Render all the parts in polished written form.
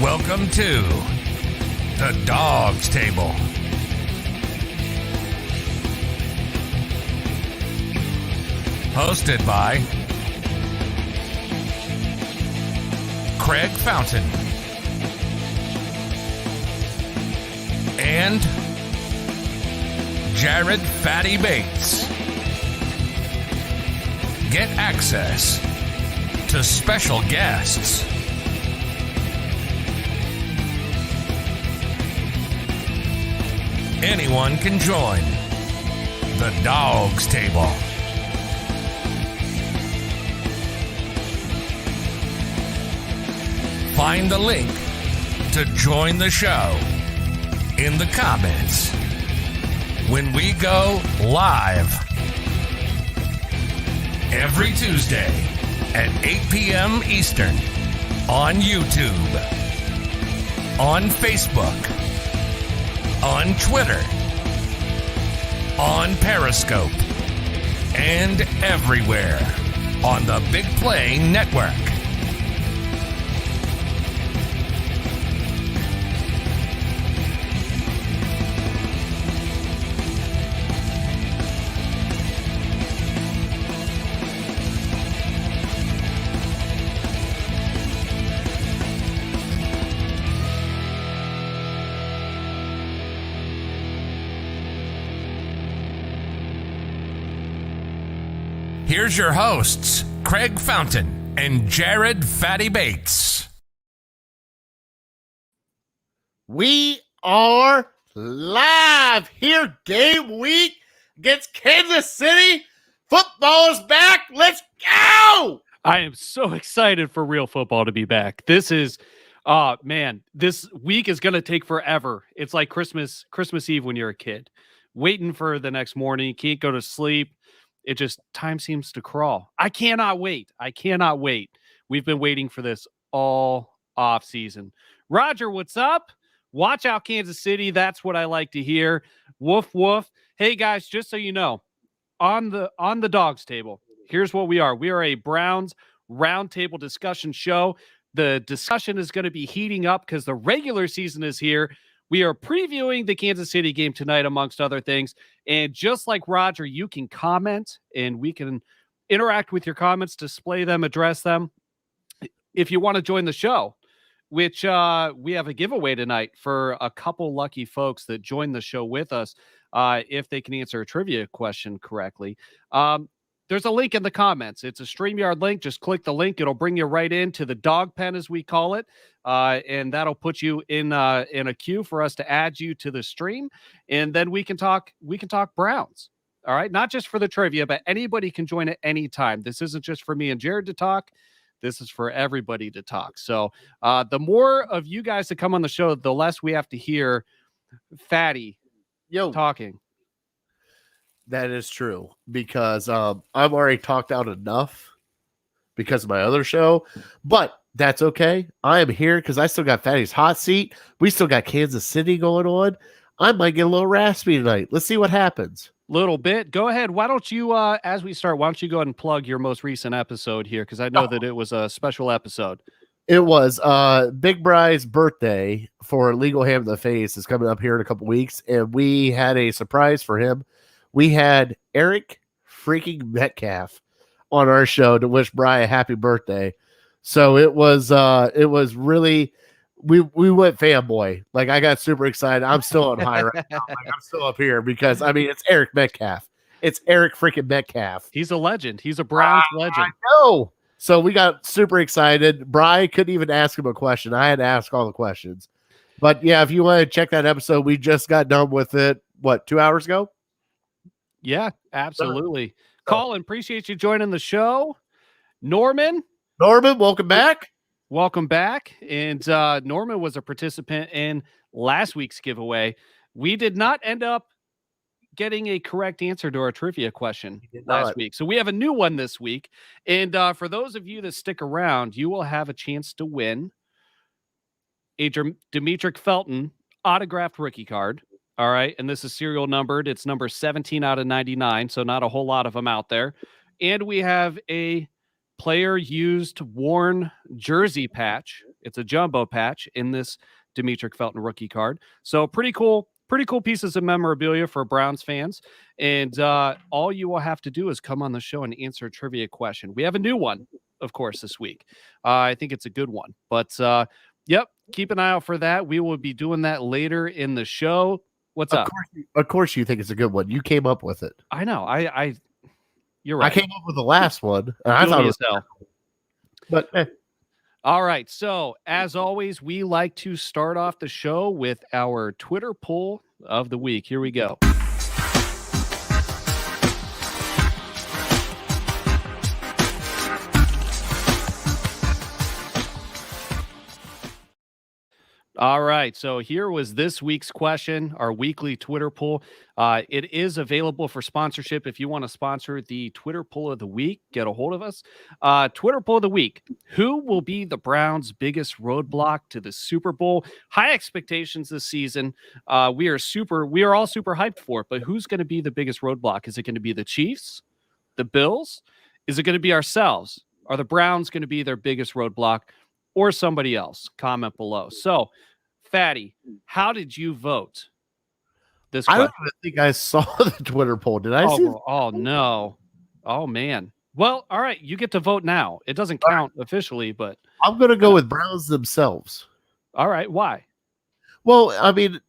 Welcome to the Dawgs Table. Hosted by Craig Fountain and Jared Fatty Bates. Get access to special guests, anyone can join the Dawgs Table. Find the link to join the show in the comments when we go live every Tuesday at 8 p.m. Eastern on YouTube, on Facebook, on Twitter, on Periscope, and everywhere on the BIGPLAY network. Here's your hosts, Craig Fountain and Jared Fatty Bates. We are live here, game week against Kansas City. Football is back. Let's go! I am so excited for real football to be back. This is, this week is going to take forever. It's like Christmas Eve when you're a kid, waiting for the next morning. You can't go to sleep. It just, time seems to crawl. I cannot wait. We've been waiting for this all off season. Roger, what's up? Watch out, Kansas City. That's what I like to hear. Woof, woof. Hey, guys, just so you know, on the Dawgs Table, here's what we are. We are a Browns roundtable discussion show. The discussion is going to be heating up because the regular season is here. We are previewing the Kansas City game tonight, amongst other things. And just like Roger, you can comment and we can interact with your comments, display them, address them. If you want to join the show, which we have a giveaway tonight for a couple lucky folks that join the show with us, if they can answer a trivia question correctly. There's a link in the comments. It's a StreamYard link. Just click the link. It'll bring you right into the dog pen, as we call it. And that'll put you in a queue for us to add you to the stream. And then we can talk Browns. All right. Not just for the trivia, but anybody can join at any time. This isn't just for me and Jared to talk. This is for everybody to talk. So the more of you guys that come on the show, the less we have to hear Fatty talking. That is true because I've already talked out enough because of my other show, but that's okay. I am here because I still got Fatty's hot seat. We still got Kansas City going on. I might get a little raspy tonight. Let's see what happens. Little bit. Go ahead. Why don't you, as we start, why don't you go ahead and plug your most recent episode here? Because I know that it was a special episode. It was Big Bry's birthday for Legal Ham in the Face is coming up here in a couple weeks, and we had a surprise for him. We had Eric freaking Metcalf on our show to wish Bry a happy birthday. So it was really, we went fanboy. Like, I got super excited. I'm still on high right now. Like, I'm still up here because it's Eric Metcalf. It's Eric freaking Metcalf. He's a legend. He's a Browns legend. I know. So we got super excited. Bry couldn't even ask him a question. I had to ask all the questions. But yeah, if you want to check that episode, we just got done with it, 2 hours ago? Yeah, absolutely. Colin, appreciate you joining the show. Norman, welcome back. Welcome back. And Norman was a participant in last week's giveaway. We did not end up getting a correct answer to our trivia question last week. So we have a new one this week. And for those of you that stick around, you will have a chance to win a Demetric Felton autographed rookie card. All right. And this is serial numbered. It's number 17 out of 99. So not a whole lot of them out there. And we have a player used worn jersey patch It's a jumbo patch in this Demetric Felton rookie card. So pretty cool pieces of memorabilia for Browns fans. And all you will have to do is come on the show and answer a trivia question. We have a new one, of course, this week. I think it's a good one. But yep, keep an eye out for that. We will be doing that later in the show. What's up? Of course you think it's a good one. You came up with it. I know. You're right. I came up with the last one, and I thought it was hell. But all right. So, as always, we like to start off the show with our Twitter poll of the week. Here we go. All right. So here was this week's question, our weekly Twitter poll. It is available for sponsorship. If you want to sponsor the Twitter poll of the week, get a hold of us. Twitter poll of the week. Who will be the Browns' biggest roadblock to the Super Bowl? High expectations this season. We are all super hyped for it, but who's going to be the biggest roadblock? Is it going to be the Chiefs? The Bills? Is it going to be ourselves? Are the Browns going to be their biggest roadblock? Or somebody else? Comment below. So, Fatty, how did you vote this question? I don't even think I saw the Twitter poll. Did I see? Oh, no. Oh, man. Well, all right. You get to vote now. It doesn't count officially, but I'm going to go with Browns themselves. All right. Why? Well, I mean,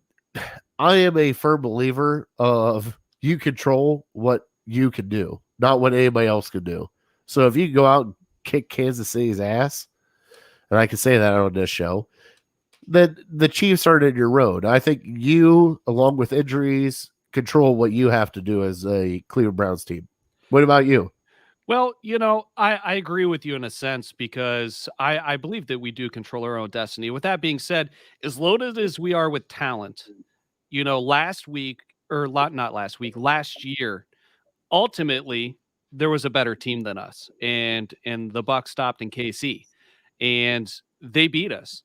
I am a firm believer of you control what you can do, not what anybody else can do. So if you go out and kick Kansas City's ass, and I can say that on this show, then the Chiefs aren't in your road. I think you, along with injuries, control what you have to do as a Cleveland Browns team. What about you? Well, I agree with you in a sense because I believe that we do control our own destiny. With that being said, as loaded as we are with talent, last year, ultimately, there was a better team than us, and the buck stopped in KC. And they beat us.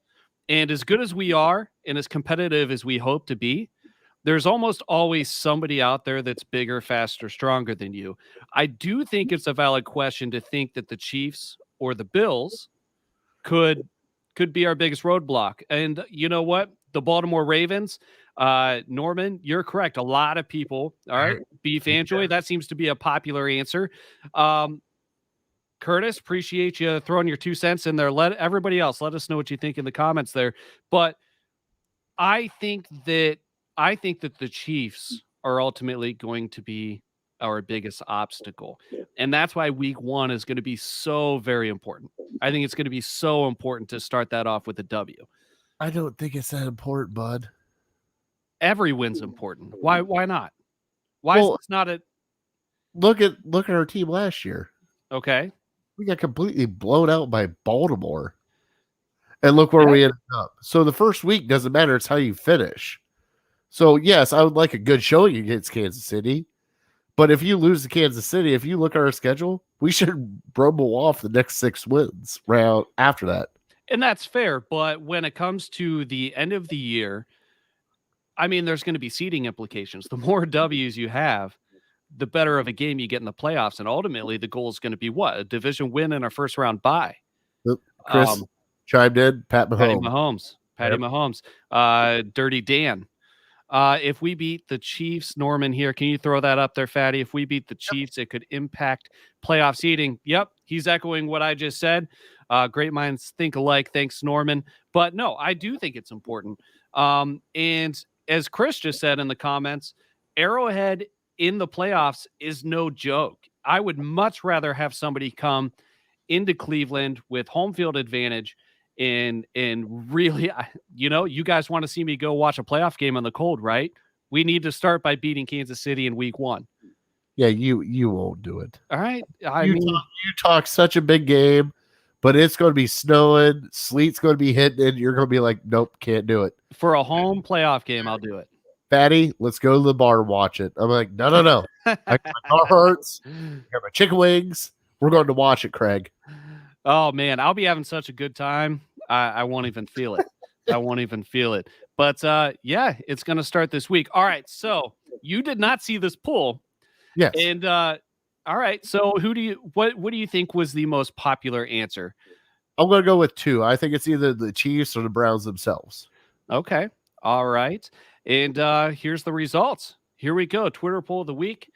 And as good as we are and as competitive as we hope to be, there's almost always somebody out there that's bigger, faster, stronger than you. I do think it's a valid question to think that the Chiefs or the Bills could be our biggest roadblock. And you know what? The Baltimore Ravens, Norman, you're correct. A lot of people, all right, Beef Anjoy, that seems to be a popular answer. Curtis, appreciate you throwing your 2 cents in there. Let everybody else let us know what you think in the comments there. But I think that the Chiefs are ultimately going to be our biggest obstacle. And that's why week 1 is going to be so very important. I think it's going to be so important to start that off with a W. I don't think it's that important, bud. Every win's important. Why not? Why is this not a look at our team last year? Okay. We got completely blown out by Baltimore. And look where we ended up. So the first week doesn't matter. It's how you finish. So, yes, I would like a good showing against Kansas City. But if you lose to Kansas City, if you look at our schedule, we should rumble off the next 6 wins round after that. And that's fair. But when it comes to the end of the year, I mean, there's going to be seeding implications. The more W's you have, the better of a game you get in the playoffs. And ultimately, the goal is going to be what? A division win and a first round bye. Chris chimed in. Patty Mahomes. Dirty Dan. If we beat the Chiefs, Norman here, can you throw that up there, Fatty? If we beat the Chiefs, it could impact playoff seeding. Yep, he's echoing what I just said. Great minds think alike. Thanks, Norman. But no, I do think it's important. And as Chris just said in the comments, Arrowhead in the playoffs is no joke. I would much rather have somebody come into Cleveland with home field advantage and really, you guys want to see me go watch a playoff game in the cold, right? We need to start by beating Kansas City in week 1. Yeah, you won't do it. All right. You talk such a big game, but it's going to be snowing, sleet's going to be hitting, and you're going to be like, nope, can't do it. For a home playoff game, I'll do it. Fatty, let's go to the bar and watch it. I'm like, no. My car hurts. I got my chicken wings. We're going to watch it, Craig. Oh, man, I'll be having such a good time. I won't even feel it. I won't even feel it. But, yeah, it's going to start this week. All right, so you did not see this poll. Yes. And, all right, so what do you think was the most popular answer? I'm going to go with 2. I think it's either the Chiefs or the Browns themselves. Okay. All right. And here's the results. Here we go. Twitter poll of the week.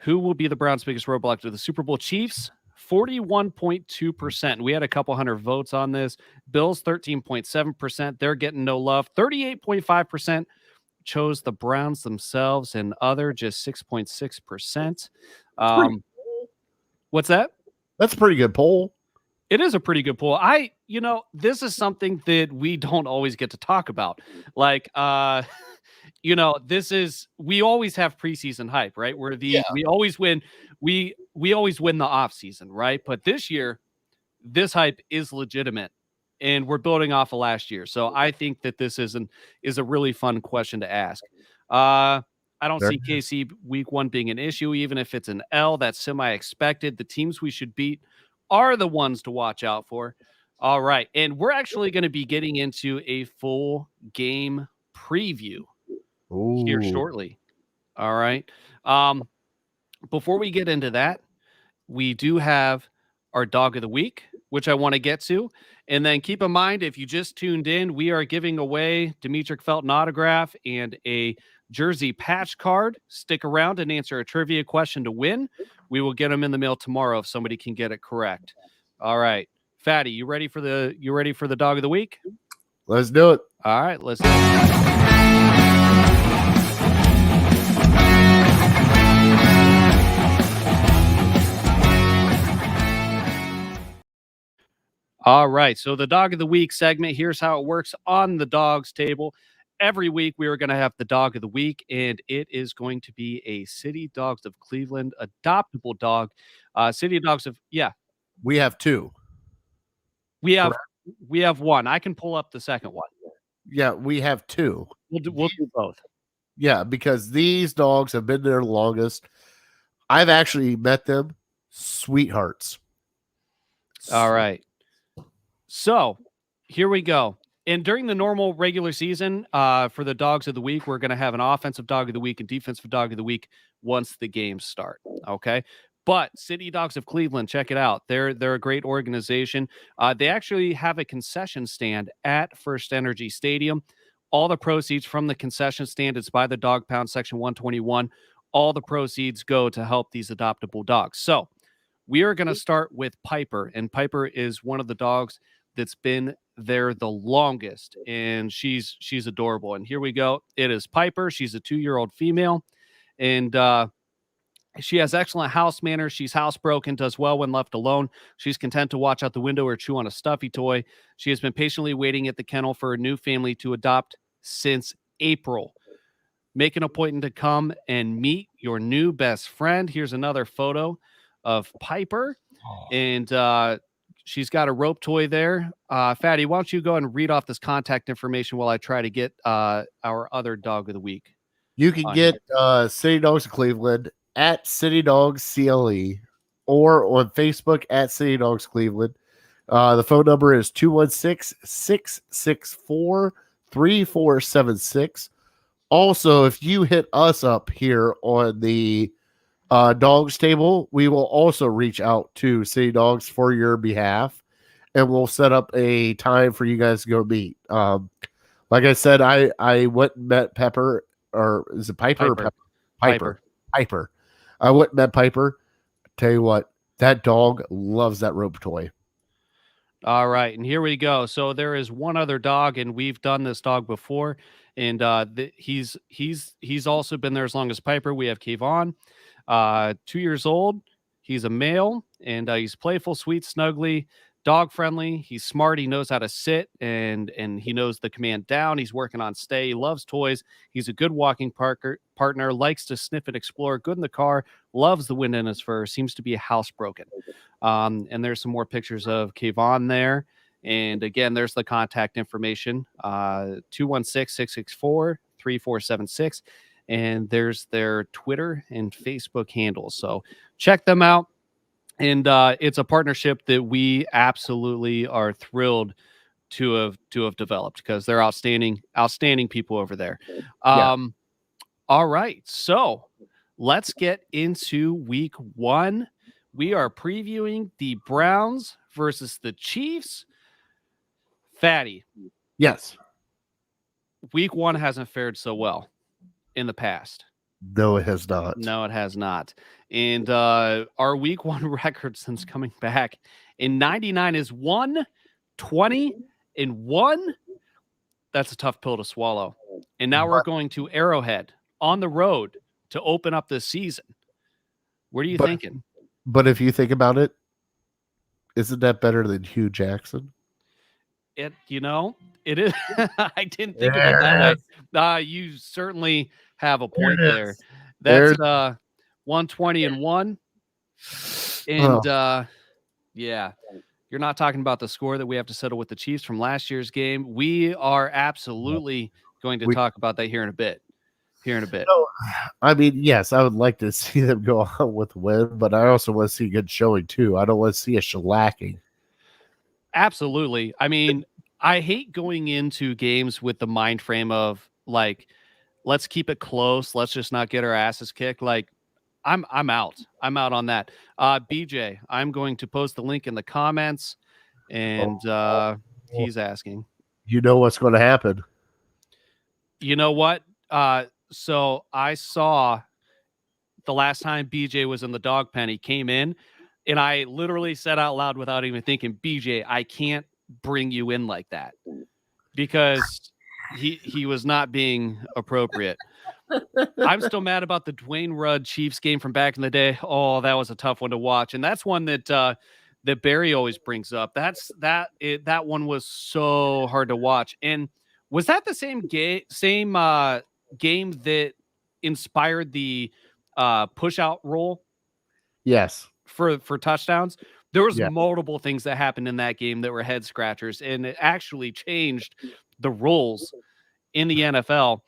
Who will be the Browns' biggest roadblock to the Super Bowl? Chiefs, 41.2%. We had a couple hundred votes on this. Bills, 13.7%. They're getting no love. 38.5% chose the Browns themselves, and other just 6.6%. What's that? That's a pretty good poll. It is a pretty good poll. This is something that we don't always get to talk about. Like, we always have preseason hype, right? We always win. We always win the off season, right? But this year, this hype is legitimate, and we're building off of last year. So I think that this is a really fun question to ask. I don't see KC week 1 being an issue, even if it's an L. That's semi-expected. The teams we should beat are the ones to watch out for. All right. And we're actually going to be getting into a full game preview here shortly. All right. Before we get into that, we do have our dog of the week, which I want to get to. And then keep in mind, if you just tuned in, we are giving away Demetric Felton autograph and a jersey patch card. Stick around and answer a trivia question to win. We will get them in the mail tomorrow if somebody can get it correct. All right. Fatty, you ready for the dog of the week? Let's do it. All right, let's do it. All right, so the dog of the week segment, here's how it works on the Dawgs Table. Every week we are going to have the dog of the week, and it is going to be a City Dogs of Cleveland adoptable dog. City Dogs of, We have 2. we have one. I can pull up the second one. Yeah, we have 2. We'll do both. Yeah, because these dogs have been there longest. I've actually met them. Sweethearts. All right. So here we go. And during the normal regular season, for the dogs of the week, we're going to have an offensive dog of the week and defensive dog of the week once the games start. Okay. But City Dogs of Cleveland, check it out. They're a great organization. They actually have a concession stand at First Energy Stadium. All the proceeds from the concession stand, it's by the Dog Pound, Section 121. All the proceeds go to help these adoptable dogs. So we are going to start with Piper, and Piper is one of the dogs that's been there the longest, and she's adorable. And here we go. It is Piper. She's a 2-year-old female, and she has excellent house manners. She's housebroken, does well when left alone. She's content to watch out the window or chew on a stuffy toy. She has been patiently waiting at the kennel for a new family to adopt since April. Make an appointment to come and meet your new best friend. Here's another photo of Piper, and she's got a rope toy there. Fatty, why don't you go ahead and read off this contact information while I try to get our other dog of the week. You can get City Dogs of Cleveland at City Dogs CLE or on Facebook at City Dogs Cleveland. The phone number is 216-664-3476. Also, if you hit us up here on the Dawgs Table, we will also reach out to City Dogs for your behalf, and we'll set up a time for you guys to go meet. Like I said, I went and met Pepper, or is it Piper? Piper. Piper. I went and met Piper. Tell you what, that dog loves that rope toy. All right, and here we go. So there is one other dog, and we've done this dog before, and he's also been there as long as Piper. We have Kayvon, 2 years old. He's a male, and he's playful, sweet, snuggly, dog friendly. He's smart. He knows how to sit, and he knows the command down. He's working on stay. He loves toys. He's a good walking partner. Likes to sniff and explore. Good in the car. Loves the wind in his fur. Seems to be housebroken. And there's some more pictures of Kayvon there. And again, there's the contact information, 216-664-3476. And there's their Twitter and Facebook handles. So check them out. And it's a partnership that we absolutely are thrilled to have developed, because they're outstanding people over there. All right. So let's get into week 1. We are previewing the Browns versus the Chiefs. Fatty, Yes. week 1 hasn't fared so well in the past. No, it has not. No, it has not. And our week 1 record since coming back in 99 is 1-20-1. That's a tough pill to swallow. And now we're going to Arrowhead on the road to open up this season. What are you thinking? But if you think about it, isn't that better than Hugh Jackson? It is. I didn't think of it that way. You certainly have a point there. That's 120-1. And yeah, you're not talking about the score that we have to settle with the Chiefs from last year's game. We are absolutely going to talk about that here in a bit. No, I mean, yes, I would like to see them go on with a win, but I also want to see a good showing too. I don't want to see a shellacking. Absolutely. I mean, I hate going into games with the mind frame of like, let's keep it close. Let's just not get our asses kicked. Like, I'm out. I'm out on that. BJ, I'm going to post the link in the comments, and he's asking. You know what's going to happen. You know what? So I saw the last time BJ was in the dog pen, he came in, and I literally said out loud without even thinking, BJ, I can't bring you in like that, because he was not being appropriate. I'm still mad about the Dwayne Rudd Chiefs game from back in the day. Oh, that was a tough one to watch. And that's one that that Barry always brings up. That one was so hard to watch. And was that the same game that inspired the push out rule? Yes. For touchdowns? There was multiple things that happened in that game that were head scratchers, and it actually changed the rules in the NFL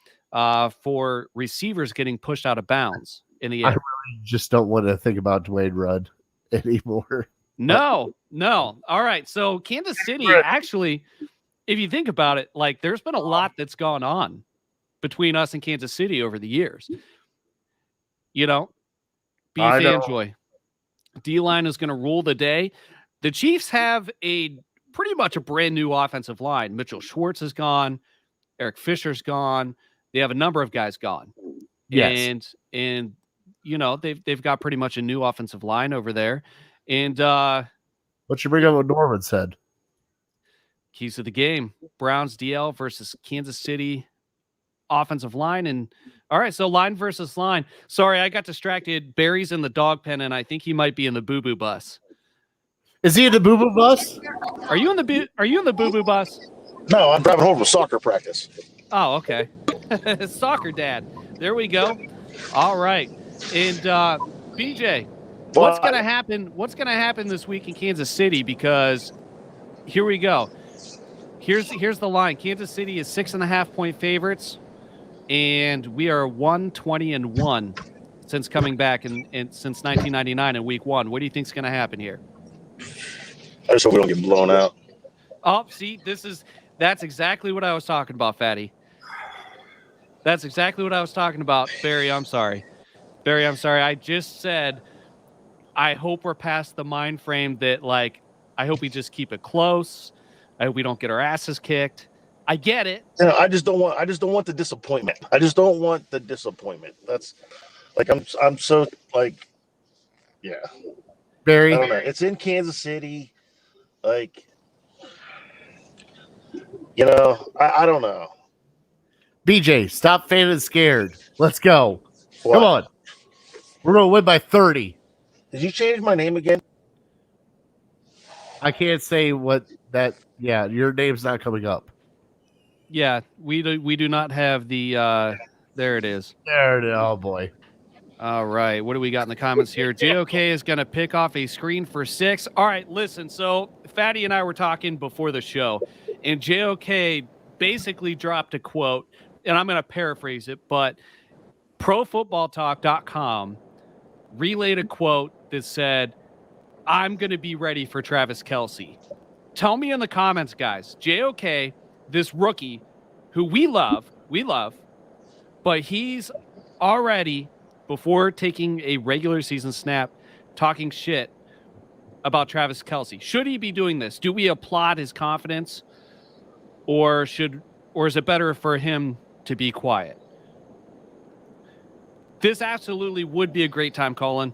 for receivers getting pushed out of bounds in the air. I really just don't want to think about Dwayne Rudd anymore. No. All right. So Kansas City, actually, if you think about it, like, there's been a lot that's gone on between us and Kansas City over the years. You know, Beef and Joy. D-line is going to rule the day. The Chiefs have pretty much a brand new offensive line. Mitchell Schwartz is gone. Eric Fisher's gone. They have a number of guys gone. Yes. And you know, they've got pretty much a new offensive line over there. And what you bring up what Norman said? Keys of the game. Browns DL versus Kansas City offensive line. And all right, so line versus line. Sorry, I got distracted. Barry's in the dog pen, and I think he might be in the boo-boo bus. Is he in the boo-boo bus? Are you in the boo-boo bus? No, I'm driving home from soccer practice. Oh, okay. Soccer dad. There we go. All right. And BJ, what's going to happen? What's going to happen this week in Kansas City? Because here we go. Here's the line. Kansas City is 6.5-point favorites, and we are 120-1 since coming back since 1999 in week 1. What do you think's going to happen here? I just hope we don't get blown out. Oh, see, that's exactly what I was talking about, Fatty. That's exactly what I was talking about. Barry, I'm sorry. I just said, I hope we're past the mind frame that, like, I hope we just keep it close. I hope we don't get our asses kicked. I get it. You know, I just don't want the disappointment. I just don't want the disappointment. That's like, I'm so like, yeah. Barry, I don't know. It's in Kansas City. Like, you know, I don't know. BJ, stop feeling scared. Let's go. What? Come on. We're going to win by 30. Did you change my name again? I can't say what that. Yeah, your name's not coming up. Yeah, we do not have the. There it is. There it is. Oh boy. All right, what do we got in the comments here? JOK is going to pick off a screen for 6. All right, listen. So Fatty and I were talking before the show, and JOK basically dropped a quote, and I'm going to paraphrase it, but ProFootballTalk.com relayed a quote that said, "I'm going to be ready for Travis Kelce." Tell me in the comments, guys. JOK, this rookie who we love, but he's already, before taking a regular season snap, talking shit about Travis Kelce? Should he be doing this? Do we applaud his confidence, or is it better for him to be quiet? This absolutely would be a great time, Colin.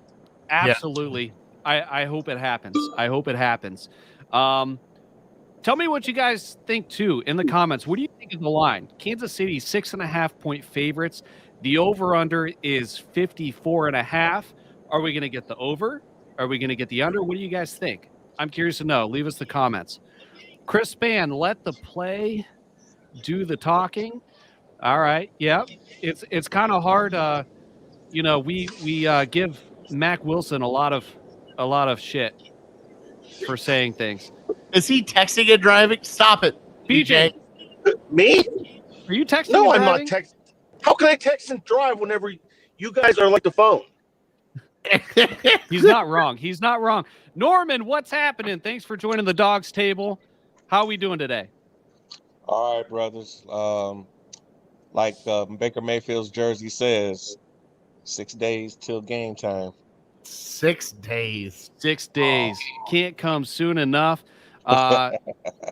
Absolutely. Yeah. I hope it happens. I hope it happens. Tell me what you guys think, too, in the comments. What do you think of the line? Kansas City, 6.5-point favorites. The over-under is 54.5. Are we going to get the over? Are we going to get the under? What do you guys think? I'm curious to know. Leave us the comments. Chris Spann, let the play do the talking. All right. Yeah. It's kind of hard. We give Mac Wilson a lot of shit for saying things. Is he texting and driving? Stop it, BJ. Me? Are you texting? No, and I'm driving? not texting. How can I text and drive whenever you guys are like the phone? He's not wrong. He's not wrong. Norman, what's happening? Thanks for joining the Dawgs Table. How are we doing today? All right, brothers. Like Baker Mayfield's jersey says, 6 days till game time. 6 days. 6 days. Can't come soon enough.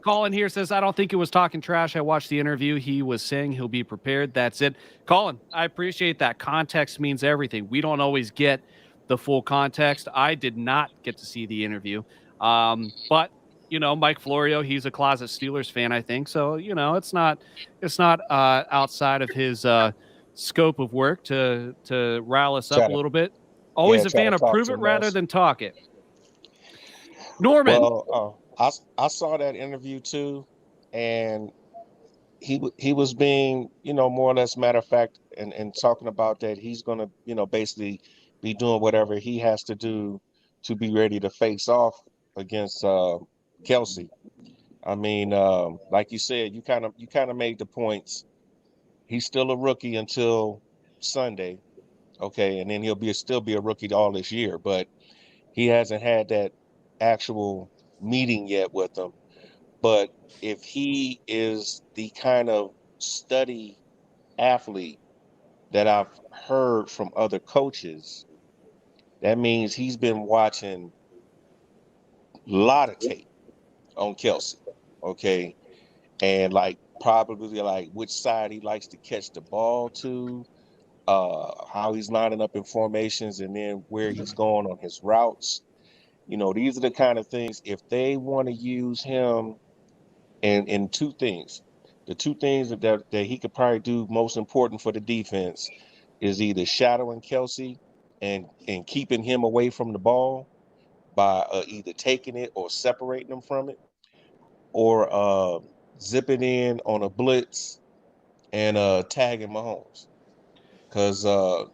Colin here says, I don't think it was talking trash. I watched the interview. He was saying he'll be prepared. That's it. Colin, I appreciate that. Context means everything. We don't always get the full context. I did not get to see the interview. But, Mike Florio, he's a closet Steelers fan, I think. So, it's not outside of his scope of work to rile us up a little bit. Always a fan of prove it rather than talk it. Norman. Well, I saw that interview too, and he was being, more or less matter of fact and talking about that he's going to, basically be doing whatever he has to do to be ready to face off against Kelce. I mean, like you said, you kind of made the points. He's still a rookie until Sunday. Okay, and then he'll still be a rookie all this year, but he hasn't had that actual meeting yet with them. But if he is the kind of study athlete that I've heard from other coaches, that means he's been watching a lot of tape on Kelce, okay? And probably which side he likes to catch the ball to, how he's lining up in formations, and then where he's going on his routes. These are the kind of things, if they want to use him in two things, the two things that he could probably do most important for the defense is either shadowing Kelce and keeping him away from the ball by either taking it or separating him from it, or zipping in on a blitz and tagging Mahomes. Because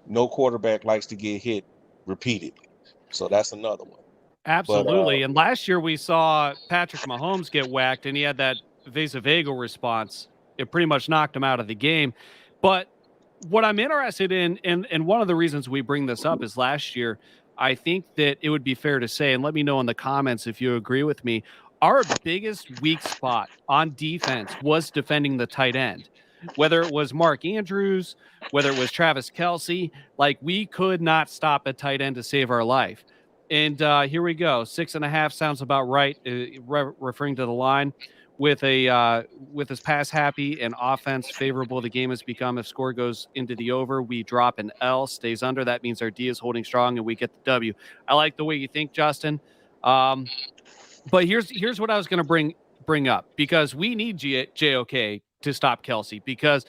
no quarterback likes to get hit repeatedly. So that's another one. Absolutely. And last year we saw Patrick Mahomes get whacked, and he had that vasovagal response. It pretty much knocked him out of the game. But what I'm interested in, and one of the reasons we bring this up is last year, I think that it would be fair to say, and let me know in the comments if you agree with me, our biggest weak spot on defense was defending the tight end. Whether it was Mark Andrews, whether it was Travis Kelce, we could not stop a tight end to save our life. And here we go. 6.5 sounds about right, referring to the line. With his pass happy and offense favorable, the game has become. If score goes into the over, we drop an L, stays under. That means our D is holding strong and we get the W. I like the way you think, Justin. But here's what I was going to bring up, because we need JOK to stop Kelce, because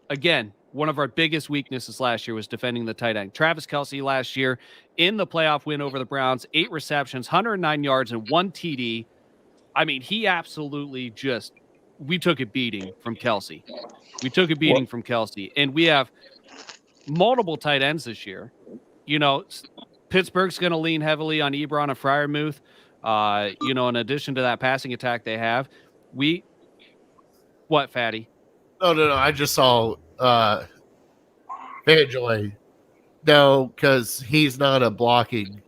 again, one of our biggest weaknesses last year was defending the tight end. Travis Kelce last year in the playoff win over the Browns, 8 receptions, 109 yards, and 1 TD. I mean, he absolutely we took a beating from Kelce. From Kelce. And we have multiple tight ends this year. Pittsburgh's going to lean heavily on Ebron and Freiermuth. In addition to that passing attack they have, what, Fatty? No. I just saw Vanjoy. No, because he's not a blocking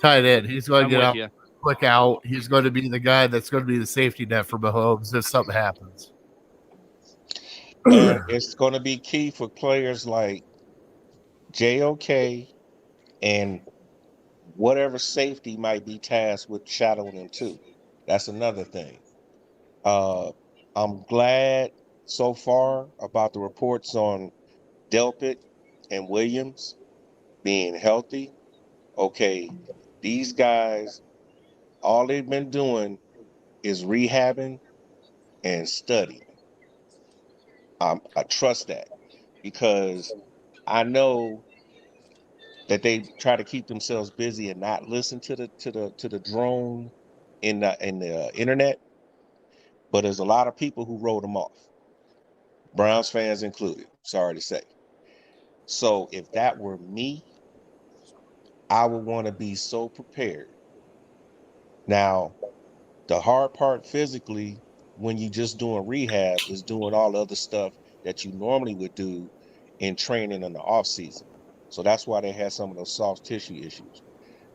tight end. He's going to get out, quick out. He's going to be the guy that's going to be the safety net for Mahomes if something happens. And it's going to be key for players like JOK and whatever safety might be tasked with shadowing him too. That's another thing. I'm glad so far about the reports on Delpit and Williams being healthy. Okay, these guys, all they've been doing is rehabbing and studying. I trust that because I know that they try to keep themselves busy and not listen to the drone in the internet. But there's a lot of people who wrote them off, Browns fans included. Sorry to say. So if that were me, I would want to be so prepared. Now, the hard part physically, when you just doing rehab, is doing all the other stuff that you normally would do in training in the off season. So that's why they had some of those soft tissue issues.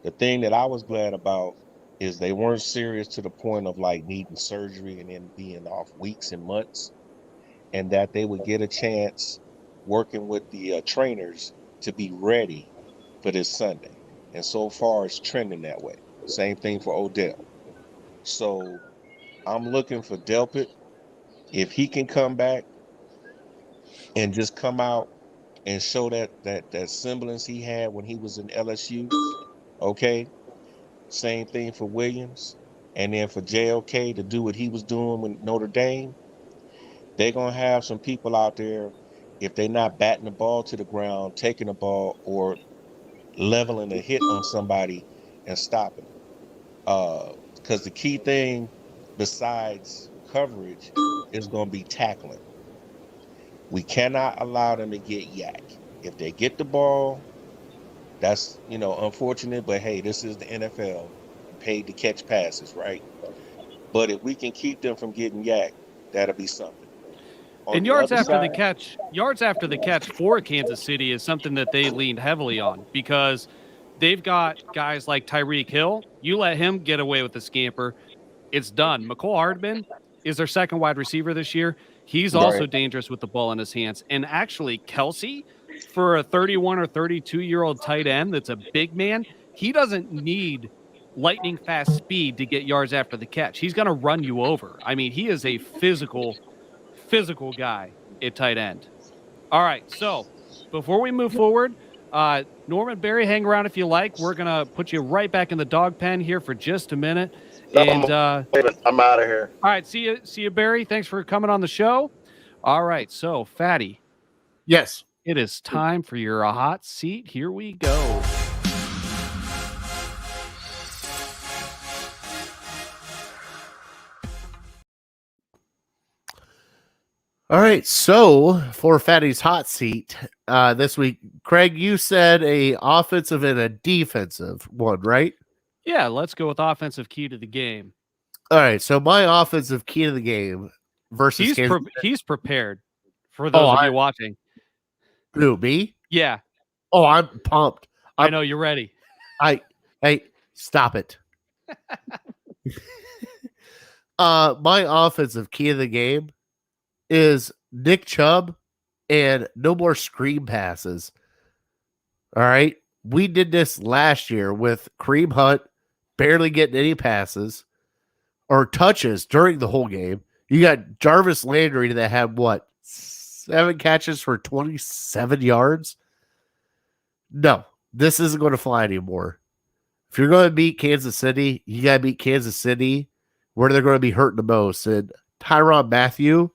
The thing that I was glad about is they weren't serious to the point of like needing surgery and then being off weeks and months, and that they would get a chance working with the trainers to be ready for this Sunday. And so far, it's trending that way. Same thing for Odell. So I'm looking for Delpit. If he can come back and just come out and show that semblance he had when he was in LSU, okay. Same thing for Williams. And then for JLK to do what he was doing with Notre Dame, they're going to have some people out there, if they're not batting the ball to the ground, taking the ball, or leveling a hit on somebody and stopping them. Because the key thing besides coverage is going to be tackling. We cannot allow them to get yak. If they get the ball, that's, unfortunate, but hey, this is the NFL. You paid to catch passes, right? But if we can keep them from getting yak, that'll be something. And yards after the catch for Kansas City is something that they leaned heavily on because they've got guys like Tyreek Hill. You let him get away with the scamper, it's done. McCole Hardman is their second wide receiver this year. He's also dangerous with the ball in his hands. And actually, Kelsey, for a 31 or 32-year-old tight end that's a big man, he doesn't need lightning fast speed to get yards after the catch. He's going to run you over. I mean, he is a physical guy at tight end. All right, so before we move forward, Norman Barry, hang around if you like. We're going to put you right back in the dog pen here for just a minute. And I'm out of here. All right, see you, Barry. Thanks for coming on the show. All right, so Fatty. Yes. It is time for your hot seat. Here we go. All right, so for Fatty's hot seat this week, Craig, you said a offensive and a defensive one, right? Yeah, let's go with offensive key to the game. All right, so my offensive key to the game versus he's prepared for those of you watching. Who, me? Yeah. Oh, I'm pumped. I know you're ready. Hey, stop it. My offensive key to the game is Nick Chubb and no more screen passes. All right. We did this last year with Kareem Hunt barely getting any passes or touches during the whole game. You got Jarvis Landry that had 7 catches for 27 yards. No, this isn't going to fly anymore. If you're going to beat Kansas City, you got to beat Kansas City where they're going to be hurting the most. And Tyrann Mathieu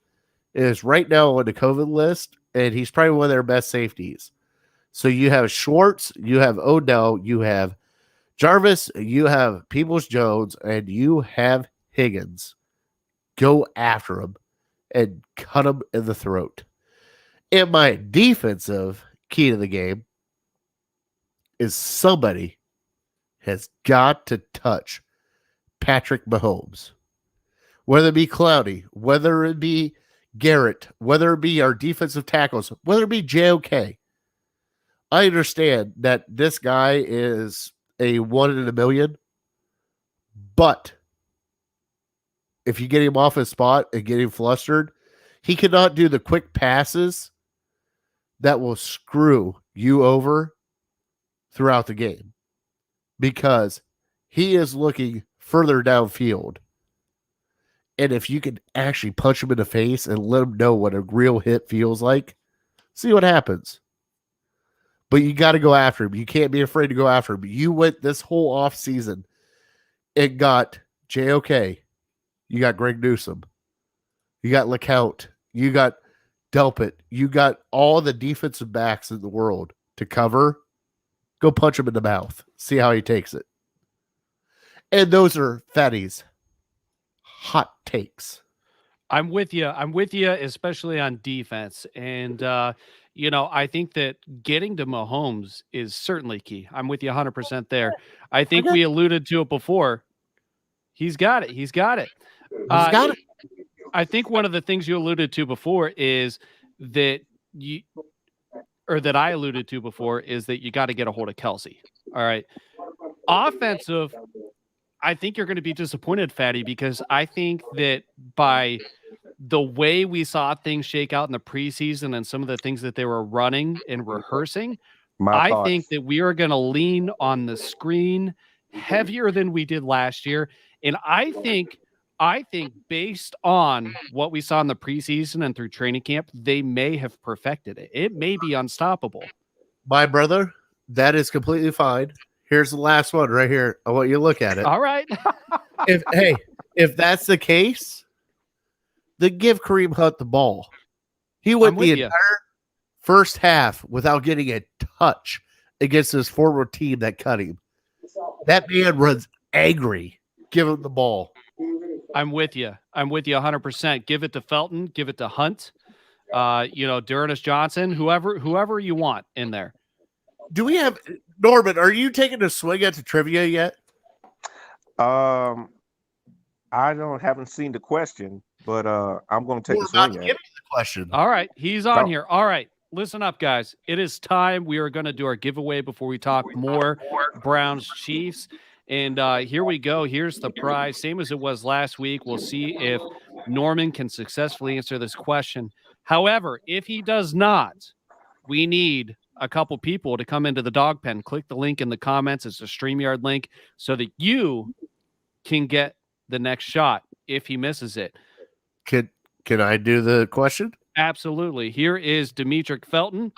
is right now on the COVID list, and he's probably one of their best safeties. So you have Schwartz, you have Odell, you have Jarvis, you have Peoples-Jones, and you have Higgins. Go after him and cut him in the throat. And my defensive key to the game is somebody has got to touch Patrick Mahomes. Whether it be Clowney, whether it be Garrett, whether it be our defensive tackles, whether it be JOK. I understand that this guy is a 1 in a million, but if you get him off his spot and get him flustered, he cannot do the quick passes that will screw you over throughout the game. because he is looking further downfield. And if you can actually punch him in the face and let him know what a real hit feels like, see what happens. But you got to go after him. You can't be afraid to go after him. You went this whole off season and got JOK. You got Greg Newsome. You got LeCount. You got Delpit. You got all the defensive backs in the world to cover. Go punch him in the mouth. See how he takes it. And those are Fatty's hot takes. I'm with you. I'm with you, especially on defense. And, I think that getting to Mahomes is certainly key. I'm with you 100% there. I think we alluded to it before. He's got it. He's got it. I think one of the things you alluded to before is that I alluded to before is that you got to get a hold of Kelsey. All right. Offensive, I think you're going to be disappointed, Fatty, because I think that by the way we saw things shake out in the preseason and some of the things that they were running and rehearsing, I think that we are going to lean on the screen heavier than we did last year. And I think based on what we saw in the preseason and through training camp, they may have perfected it. It may be unstoppable. My brother, that is completely fine. Here's the last one right here. I want you to look at it. All right. if that's the case, then give Kareem Hunt the ball. He went the entire first half without getting a touch against his former team that cut him. That man runs angry. Give him the ball. I'm with you. I'm with you 100%. Give it to Felton. Give it to Hunt. D'Ernest Johnson, whoever you want in there. Do we have Norman? Are you taking a swing at the trivia yet? I haven't seen the question, but I'm going to take a swing at it. The question. All right, he's on here. All right, listen up, guys. It is time. We are going to do our giveaway before we talk more Browns Chiefs. And here we go. Here's the prize. Same as it was last week. We'll see if Norman can successfully answer this question. However, if he does not, we need a couple people to come into the dog pen. Click the link in the comments. It's a StreamYard link so that you can get the next shot if he misses it. Can I do the question? Absolutely. Here is Demetric Felton.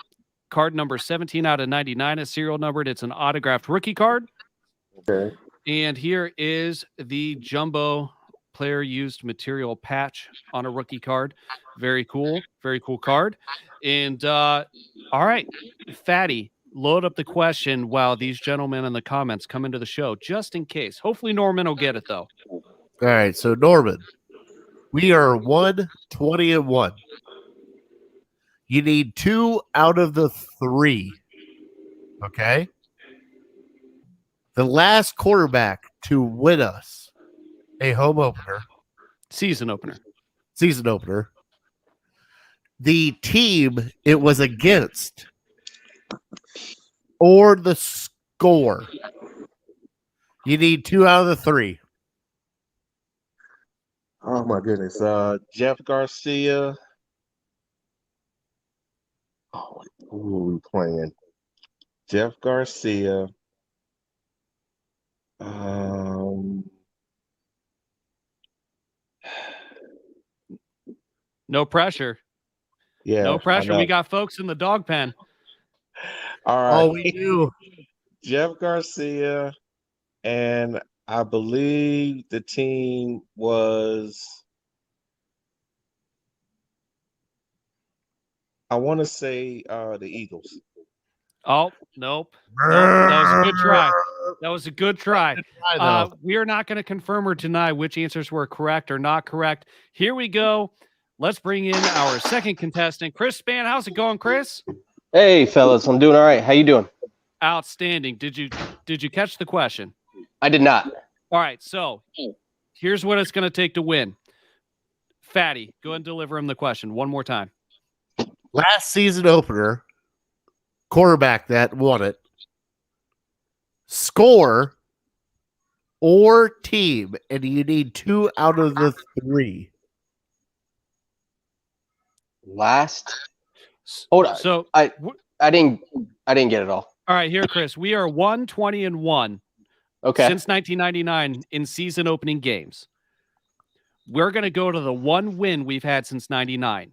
Card number 17 out of 99 is serial numbered. It's an autographed rookie card. Okay. And here is the jumbo player used material patch on a rookie card. Very cool. Very cool card. And all right, Fatty, load up the question while these gentlemen in the comments come into the show, just in case. Hopefully Norman will get it, though. All right, so Norman, we are 1-20-1. You need 2 out of the 3. Okay? The last quarterback to win us a home opener. Season opener. The team it was against or the score. You need 2 out of the 3. Oh my goodness. Jeff Garcia. Oh, who are we playing? Jeff Garcia. No pressure. Yeah. No pressure. We got folks in the dog pen. All right. Oh, we do. Jeff Garcia, and I believe the team was, I want to say the Eagles. Oh, nope. That was a good try. That was a good try. We are not going to confirm or deny which answers were correct or not correct. Here we go. Let's bring in our second contestant, Chris Spann. How's it going, Chris? Hey, fellas. I'm doing all right. How you doing? Outstanding. Did you catch the question? I did not. All right. So here's what it's going to take to win. Fatty, go ahead and deliver him the question one more time. Last season opener, quarterback that won it, score or team, and you need 2 out of the 3. Last. Hold on. So I didn't get it all. All right, here, Chris. We are 1-20-1. Okay. Since 1999 in season opening games. We're going to go to the one win we've had since 99.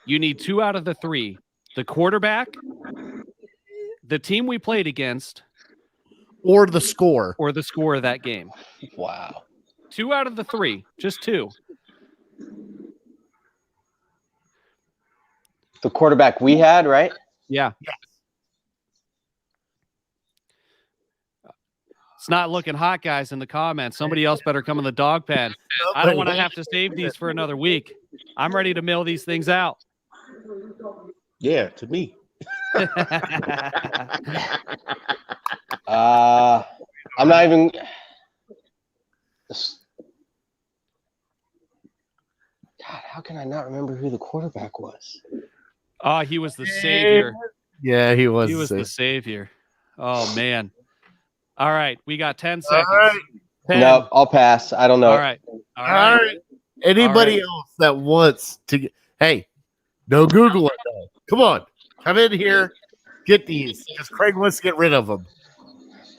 You need 2 out of the 3. The quarterback, the team we played against, Or the score. or the score of that game. Wow. 2 out of the 3. Just 2. The quarterback we had, right? Yeah. It's not looking hot, guys, in the comments. Somebody else better come in the dog pen. I don't want to have to save these for another week. I'm ready to mail these things out. Yeah, to me. I'm not even. God, how can I not remember who the quarterback was? Oh, he was the savior. Yeah, he was. He was the savior. Oh, man. All right. We got 10 seconds. All right. 10. No, I'll pass. I don't know. All right. All right. Anybody All right. else that wants to get, hey, no Google it though. Come on. Come in here. Get these. Because Craig wants to get rid of them.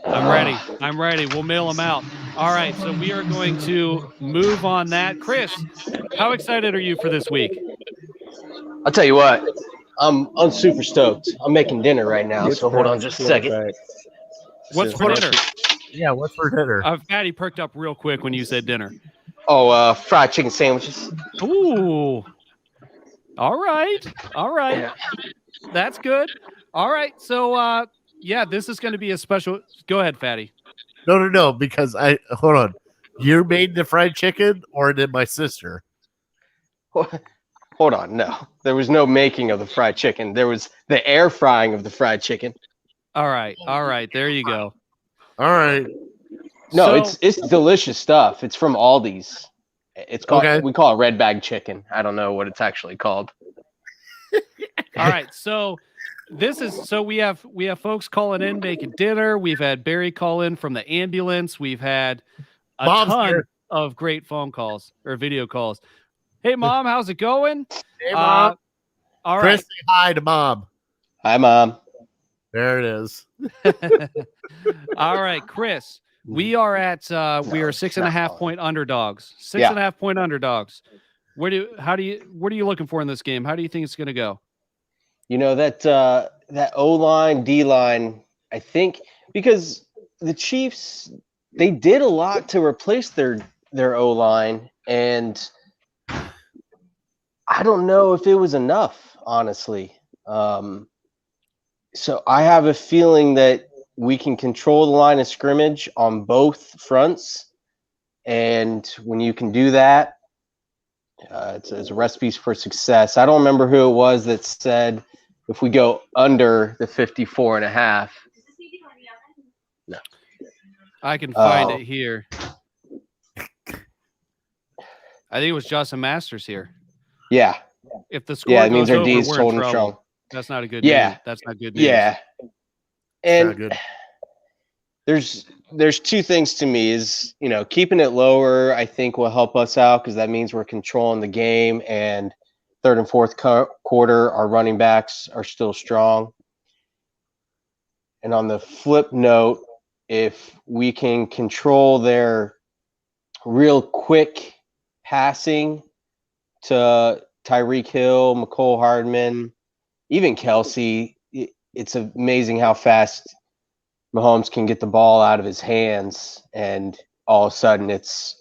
I'm ready. I'm ready. We'll mail them out. All right. So we are going to move on that. Chris, how excited are you for this week? I'll tell you what. I'm super stoked. I'm making dinner right now, so hold on just a second. What's for dinner? Yeah, what's for dinner? Patty perked up real quick when you said dinner. Oh, fried chicken sandwiches. Ooh. All right. All right. Yeah. That's good. All right. So, yeah, this is going to be a special. Go ahead, Fatty. No, because hold on. You made the fried chicken, or did my sister? Hold on. No, there was no making of the fried chicken. There was the air frying of the fried chicken. All right. All right. There you go. All right. No, So- it's delicious stuff. It's from Aldi's. It's called Okay. We call it red bag chicken. I don't know what it's actually called. All right. So we have folks calling in making dinner. We've had Barry call in from the ambulance. We've had a Mom's ton here. of great phone calls or video calls. Hey, Mom, how's it going? Hey, Mom. All Chris, right. say hi to Mom. Hi, Mom. There it is. All right, Chris. We are at we are 6.5 point underdogs. 6.5 point underdogs. What are you looking for in this game? How do you think it's going to go? You know that O-line, D-line, I think, because the Chiefs, they did a lot to replace their O-line, and I don't know if it was enough, honestly. So I have a feeling that we can control the line of scrimmage on both fronts, and when you can do that, it's a recipe for success. I don't remember who it was that said if we go under the 54.5. No. I can find it here. I think it was Justin Masters here. Yeah. If the score Yeah, it means goes our D over, is we're in holding trouble. strong. That's not a good Yeah. news. That's not good news. Yeah. Not And good. there's two things to me is, keeping it lower, I think will help us out because that means we're controlling the game, and third and fourth quarter, our running backs are still strong. And on the flip note, if we can control their real quick passing to Tyreek Hill, McCole Hardman, even Kelsey, it's amazing how fast Mahomes can get the ball out of his hands, and all of a sudden it's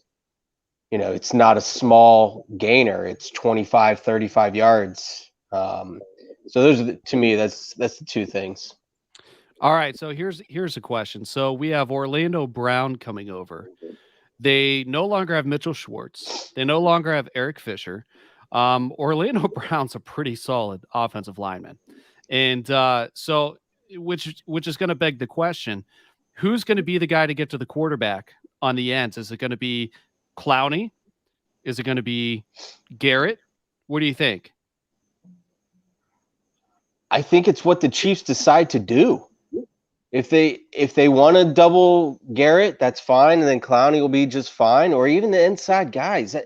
not a small gainer. It's 25, 35 yards. So those are to me, that's the two things. All right, so here's a question. So we have Orlando Brown coming over. They no longer have Mitchell Schwartz. They no longer have Eric Fisher. Orlando Brown's a pretty solid offensive lineman. And so which is going to beg the question, who's going to be the guy to get to the quarterback on the ends? Is it going to be Clowney? Is it going to be Garrett? What do you think? I think it's what the Chiefs decide to do. If they want to double Garrett, that's fine, and then Clowney will be just fine, or even the inside guys.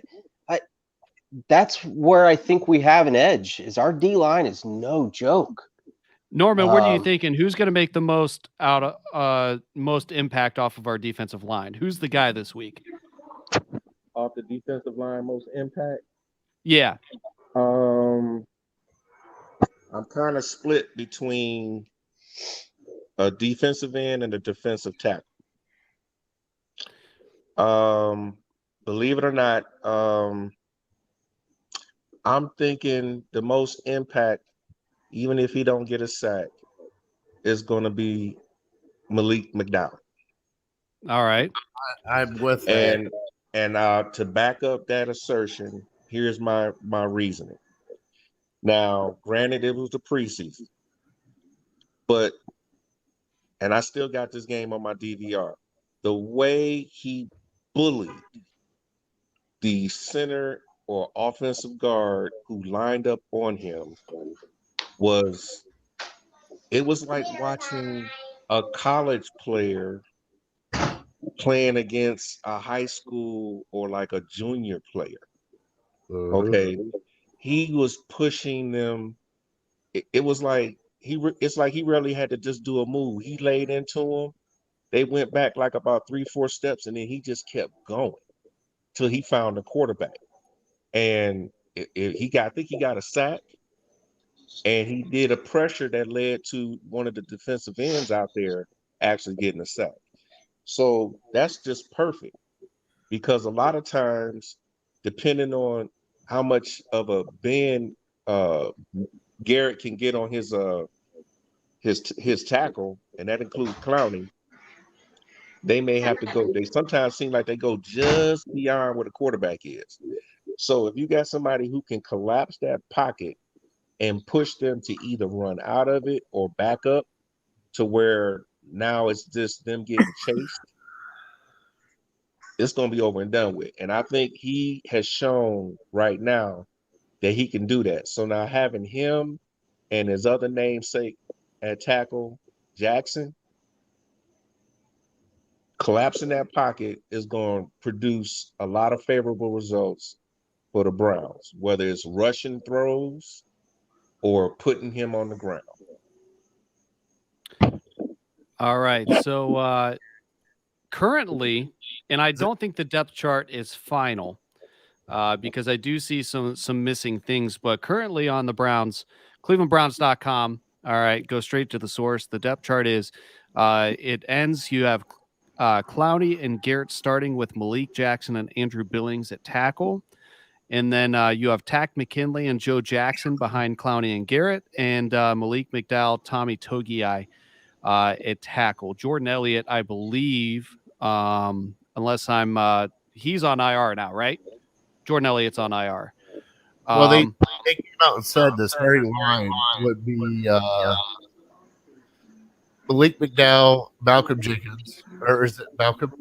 That's where I think we have an edge. Is our D line is no joke. Norman, what are you thinking? Who's going to make the most most impact off of our defensive line? Who's the guy this week? Off the defensive line, most impact. Yeah. I'm kind of split between a defensive end and a defensive tackle. Believe it or not, I'm thinking the most impact, even if he don't get a sack, is going to be Malik McDowell. All right. I'm with that. And to back up that assertion, here's my reasoning. Now, granted, it was the preseason, and I still got this game on my DVR. The way he bullied the center or offensive guard who lined up on him was like watching a college player playing against a high school or like a junior player. Okay. He was pushing them. It was like it's like he really had to just do a move. He laid into them. They went back like about 3-4 steps, and then he just kept going till he found the quarterback. And I think he got a sack, and he did a pressure that led to one of the defensive ends out there actually getting a sack. So that's just perfect, because a lot of times, depending on how much of a bend Garrett can get on his tackle, and that includes Clowney, they may have to go. They sometimes seem like they go just beyond where the quarterback is. So if you got somebody who can collapse that pocket and push them to either run out of it or back up to where now it's just them getting chased, it's going to be over and done with. And I think he has shown right now that he can do that. So now having him and his other namesake at tackle, Jackson, collapsing that pocket is going to produce a lot of favorable results for the Browns, whether it's rushing throws or putting him on the ground. All right. So currently, and I don't think the depth chart is final because I do see some missing things, but currently on the Browns, clevelandbrowns.com. All right, go straight to the source. The depth chart is it ends. You have Clowney and Garrett starting with Malik Jackson and Andrew Billings at tackle. And then you have Tack McKinley and Joe Jackson behind Clowney and Garrett, and Malik McDowell, Tommy Togiai at tackle. Jordan Elliott, I believe, unless I'm he's on IR now, right? Jordan Elliott's on IR. Well, they came out and said the starting line would be Malik McDowell, Malcolm Jenkins, or is it Malcolm?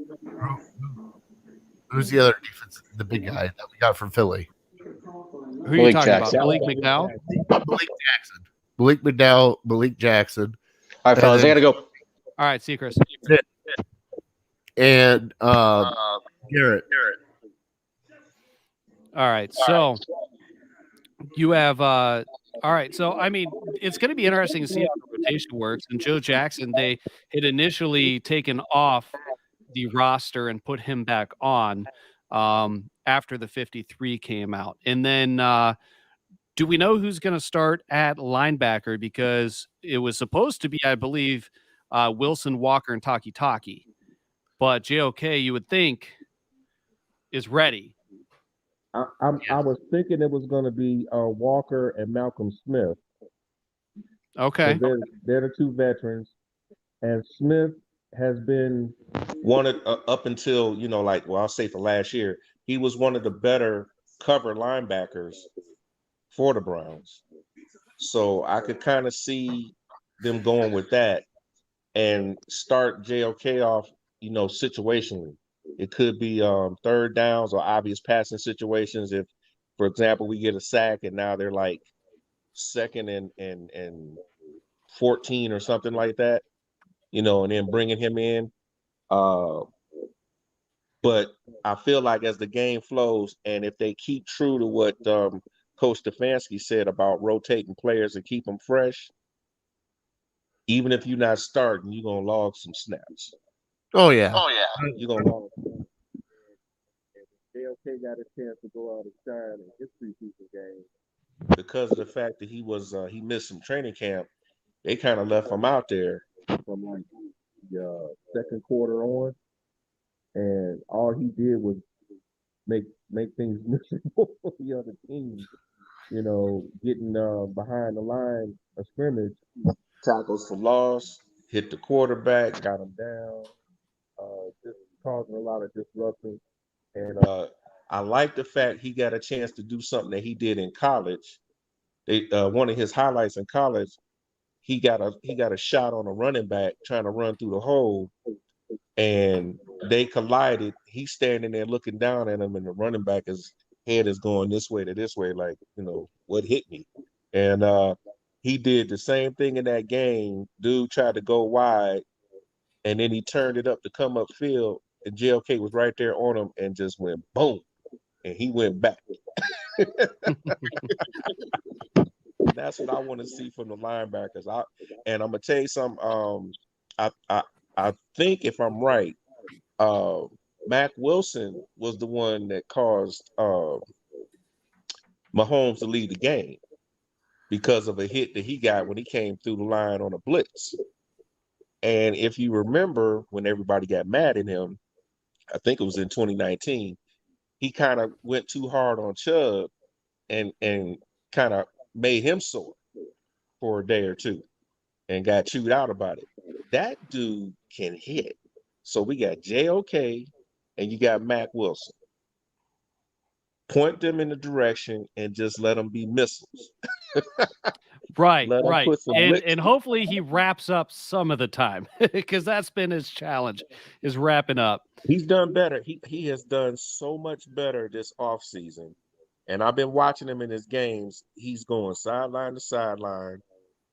Who's the other defense? The big guy that we got from Philly. Who are you talking about? Malik McDowell? Malik Jackson. Malik McDowell, Malik Jackson. All right, fellas, I got to go. All right, see you, Chris. And Garrett. All right, so you have all right, so I mean, it's going to be interesting to see how the rotation works. And Joe Jackson, they had initially taken off the roster and put him back on after the 53 came out. And then do we know who's going to start at linebacker? Because it was supposed to be, I believe, Wilson, Walker, and Taki. But JOK, you would think, is ready. I was thinking it was going to be Walker and Malcolm Smith. Okay. So they're the two veterans. And Smith has been one of, up until, I'll say for last year, he was one of the better cover linebackers for the Browns. So I could kind of see them going with that and start JOK off, situationally. It could be third downs or obvious passing situations. If, for example, we get a sack and now they're like second and 14 or something like that, and then bringing him in. But I feel like as the game flows, and if they keep true to what Coach Stefanski said about rotating players and keep them fresh, even if you're not starting, you're gonna log some snaps. Oh yeah. You're gonna log. JLK got a chance to go out and shine in his preseason game because of the fact that he missed some training camp. They kind of left him out there from like the second quarter on, and all he did was make things miserable for the other team. You know, getting behind the line of scrimmage, tackles for loss, hit the quarterback, got him down, just causing a lot of disruption. And I like the fact he got a chance to do something that he did in college. One of his highlights in college, he got a shot on a running back trying to run through the hole, and they collided. He's standing there looking down at him, and the running back head is going this way to this way, like, what hit me? And he did the same thing in that game. Dude tried to go wide, and then he turned it up to come up field, and JLK was right there on him and just went boom, and he went back. That's what I want to see from the linebackers. I'm gonna tell you something. I think if I'm right, Mac Wilson was the one that caused Mahomes to lead the game because of a hit that he got when he came through the line on a blitz. And if you remember when everybody got mad at him, I think it was in 2019, he kind of went too hard on Chubb and kind of made him sore for a day or two and got chewed out about it. That dude can hit. So we got JOK and you got Mac Wilson. Point them in the direction and just let them be missiles. Right. Put some And hopefully he wraps up some of the time because that's been his challenge, is wrapping up. He's done better. He has done so much better this offseason. And I've been watching him in his games. He's going sideline to sideline,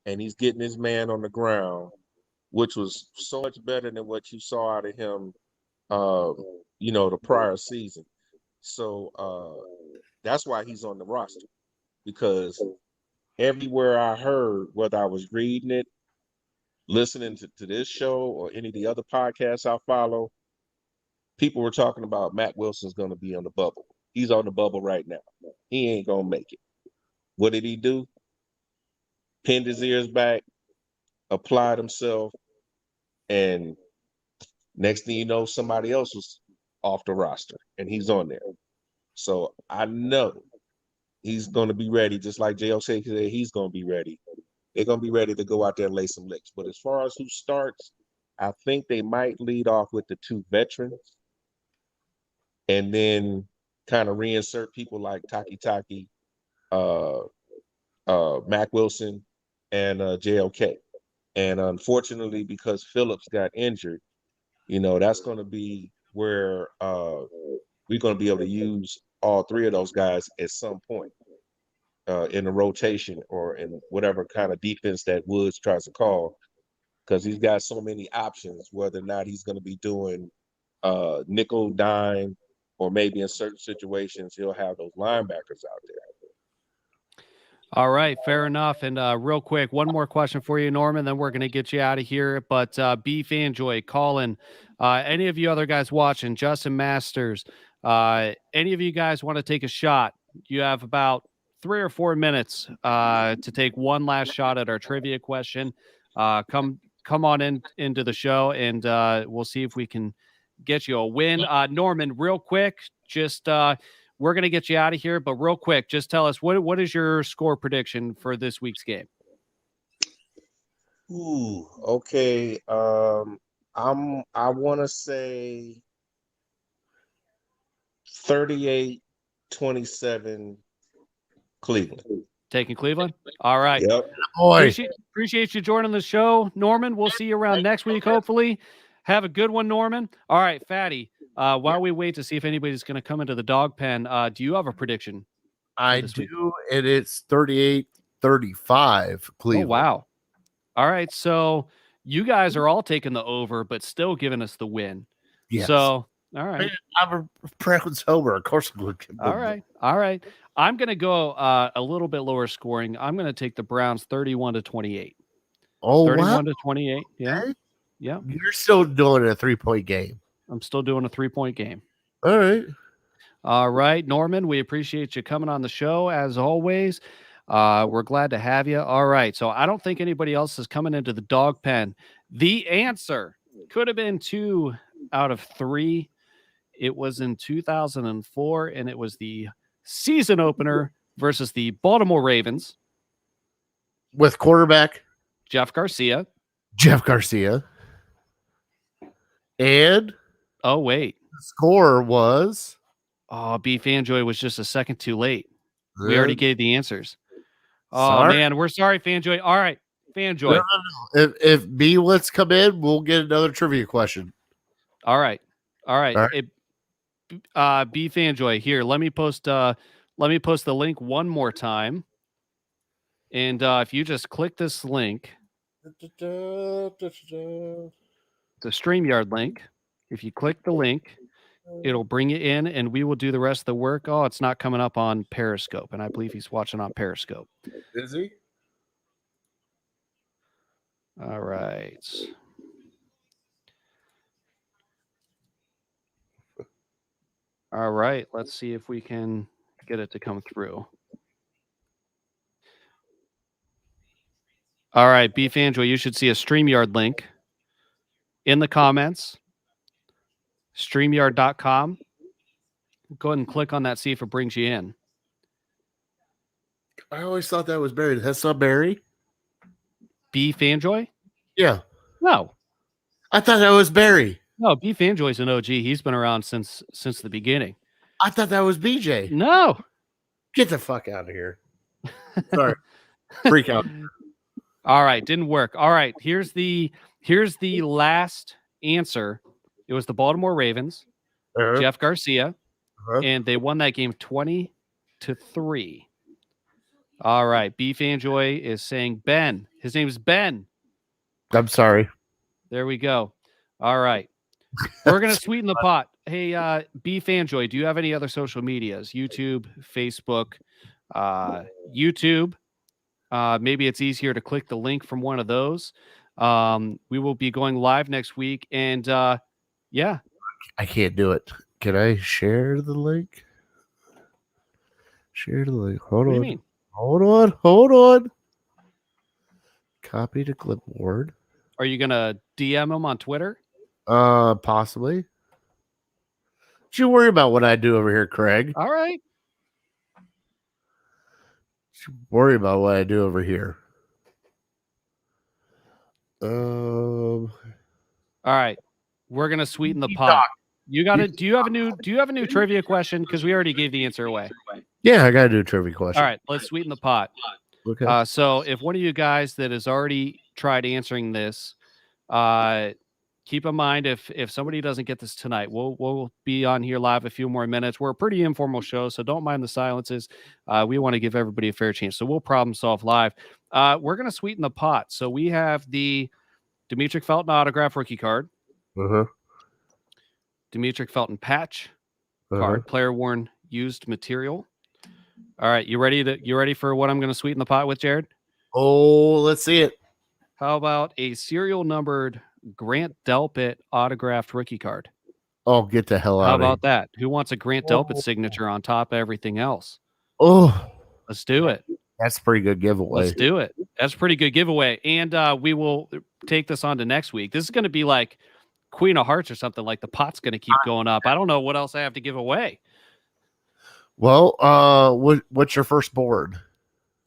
and he's getting his man on the ground, which was so much better than what you saw out of him, the prior season. So that's why he's on the roster, because everywhere I heard, whether I was reading it, listening to this show, or any of the other podcasts I follow, people were talking about Matt Wilson's going to be on the bubble. He's on the bubble right now. He ain't going to make it. What did he do? Pinned his ears back, applied himself, and next thing you know, somebody else was off the roster, and he's on there. So I know he's going to be ready, just like JL said, he's going to be ready. They're going to be ready to go out there and lay some licks. But as far as who starts, I think they might lead off with the two veterans and then kind of reinsert people like Taki, Mac Wilson, and JLK. And unfortunately, because Phillips got injured, that's going to be where we're going to be able to use all three of those guys at some point in the rotation or in whatever kind of defense that Woods tries to call, because he's got so many options, whether or not he's going to be doing nickel, dime, or maybe in certain situations he'll have those linebackers out there. All right, fair enough. And real quick, one more question for you, Norman, then we're going to get you out of here. But B Fanjoy, Colin, any of you other guys watching, Justin Masters, any of you guys want to take a shot? You have about 3 or 4 minutes to take one last shot at our trivia question. Come on into the show, and we'll see if we can get you a win. Norman, real quick, just we're going to get you out of here, but real quick, just tell us what is your score prediction for this week's game? Ooh, okay. I want to say 38-27 Cleveland. Taking Cleveland? All right. Yep. Boy. Appreciate you joining the show, Norman. We'll see you around next week, hopefully. Have a good one, Norman. All right, Fatty. While we wait to see if anybody's going to come into the dog pen, do you have a prediction? I do, and it's 38-35 Cleveland. Oh, wow. All right, so you guys are all taking the over, but still giving us the win. Yes. So, all right. I'm a Prequins homer. Of course I'm going to. All right. I'm going to go a little bit lower scoring. I'm going to take the Browns 31-28. Oh, 31 wow. to 28. Yeah. Okay. Yeah. You're still doing a 3-point game. I'm still doing a 3-point game. All right. All right, Norman, we appreciate you coming on the show as always. We're glad to have you. All right, so I don't think anybody else is coming into the dog pen. The answer could have been 2 out of 3. It was in 2004, and it was the season opener versus the Baltimore Ravens. With quarterback Jeff Garcia. Jeff Garcia. And Oh, wait. the score was... Oh, Beef Fanjoy was just a second too late. We already gave the answers. Oh, Sorry. man, we're sorry, Fanjoy. All right, Fanjoy. No. If B lets come in, we'll get another trivia question. All right. All right. B Fanjoy, here, let me post the link one more time. And if you just click this link, the StreamYard link, if you click the link, it'll bring you in and we will do the rest of the work. Oh, it's not coming up on Periscope, and I believe he's watching on Periscope. Is he? All right. All right, let's see if we can get it to come through. All right, Beef Angel, you should see a StreamYard link in the comments. StreamYard.com. Go ahead and click on that, see if it brings you in. I always thought that was Barry. That's not Barry? Beef Fanjoy? Yeah. No. I thought that was Barry. No, Beef Fanjoy's an OG. He's been around since the beginning. I thought that was BJ. No. Get the fuck out of here. Sorry. Freak out. All right, didn't work. All right, here's the last answer. It was the Baltimore Ravens, Jeff Garcia, and they won that game 20-3. All right, Beef Fanjoy is saying Ben. His name is Ben. I'm sorry. There we go. All right. We're going to sweeten the pot. Hey, Beef Fanjoy, do you have any other social medias? YouTube, Facebook, YouTube. Maybe it's easier to click the link from one of those. We will be going live next week. And yeah. I can't do it. Can I share the link? Share the link. Hold on. What do you mean? Hold on. Copy to clipboard. Are you going to DM him on Twitter? Possibly. Don't you worry about what I do over here, Craig. All right. Don't you worry about what I do over here. All right. We're going to sweeten the pot. You got it. Do you have a new trivia question? Because we already gave the answer away. Yeah, I got to do a trivia question. All right. Let's sweeten the pot. Okay. So if one of you guys that has already tried answering this, keep in mind if somebody doesn't get this tonight, we'll be on here live a few more minutes. We're a pretty informal show, so don't mind the silences. We want to give everybody a fair chance, so we'll problem solve live. We're going to sweeten the pot. So we have the Demetric Felton autograph rookie card, Demetric Felton patch card, player worn used material. All right, you ready for what I'm going to sweeten the pot with, Jared? Oh, let's see it. How about a serial numbered Grant Delpit autographed rookie card? Oh, get the hell out How of here. about that? Who wants a Grant Delpit signature on top of everything else? Oh, let's do it. That's a pretty good giveaway. Let's do it. That's a pretty good giveaway. And we will take this on to next week. This is going to be like Queen of Hearts or something. Like the pot's going to keep going up. I don't know what else I have to give away. Well, what's your first board?